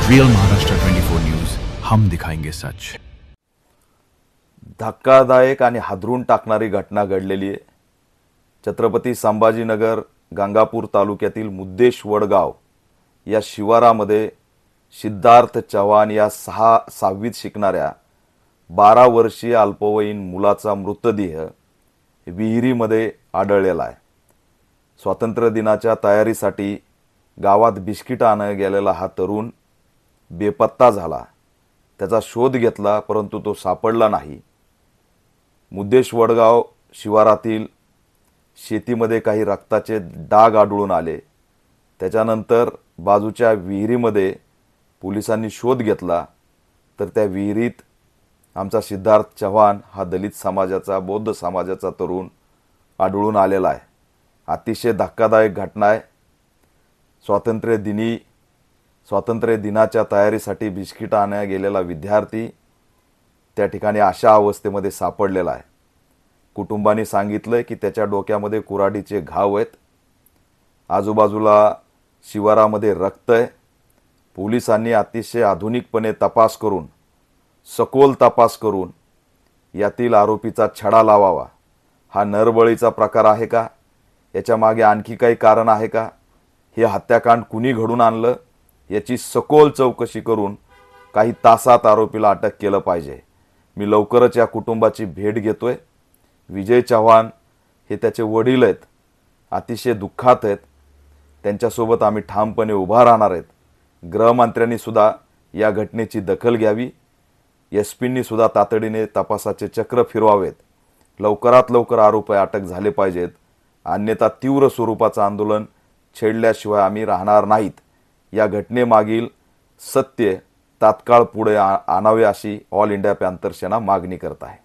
Real Maharashtra 24 news, हम दिखाएंगे सच। धक्कादायक आणि हादरून टाकणारी घटना घडलेली आहे। छत्रपती संभाजीनगर गंगापूर तालुक्यातील मुद्देश वडगाव या शिवारामध्ये सिद्धार्थ चव्हाण या 6वीत शिकणाऱ्या 12 वर्षीय अल्पवयीन मुलाचा मृतदेह विहिरीमध्ये आढळलेला आहे। स्वातंत्र्य दिनाच्या तयारीसाठी गावात बिस्किट आणायला गेलेला हा तरुण बेपत्ता झाला। त्याचा शोध घेतला परंतु तो सापडला नाही। मुद्देश वडगाव शिवारातील शेतीमध्ये काही रक्ताचे डाग आढळून आले। त्याच्यानंतर बाजूच्या विहिरीमध्ये पोलिसांनी शोध घेतला तर त्या विहिरीत आमचा सिद्धार्थ चव्हाण हा दलित समाजाचा बौद्ध समाजाचा तरुण आढळून आलेला आहे। अतिशय धक्कादायक घटना आहे। स्वातंत्र्य दिनाच्या तयारीसाठी बिस्किट आणायला गेलेला विद्यार्थी त्या ठिकाणी अशा अवस्थेमध्ये सापडलेला आहे। कुटुंबाने सांगितलं की त्याच्या डोक्यामध्ये कुऱ्हाडीचे घाव आहेत, आजूबाजूला शिवारामध्ये रक्त आहे। पोलिसांनी अतिशय आधुनिकपणे सखोल तपास करून यातील आरोपीचा छडा लावावा। हा नरबळीचा प्रकार आहे का, याच्या मागे आणखी काही कारण आहे का, हे हत्याकांड कुणी घडून आणलं याची सखोल चौकशी करून काही तासात आरोपीला अटक केलं पाहिजे। मी लवकरच या कुटुंबाची भेट घेतोय। विजय चव्हाण हे त्याचे वडील आहेत, अतिशय दुःखात आहेत। त्यांच्यासोबत आम्ही ठामपणे उभा राहणार आहेत। गृहमंत्र्यांनी सुद्धा या घटनेची दखल घ्यावी। एसपींनी सुद्धा तातडीने तपासाचे चक्र फिरवावेत। लवकरात लवकर आरोपी अटक झाले पाहिजेत, अन्यथा तीव्र स्वरूपाचं आंदोलन छेडल्याशिवाय आम्ही राहणार नाहीत। या घटनेमागील सत्य तात्काळ पुढे आणावे अशी ऑल इंडिया पॅंथर सेना मागणी करत आहे।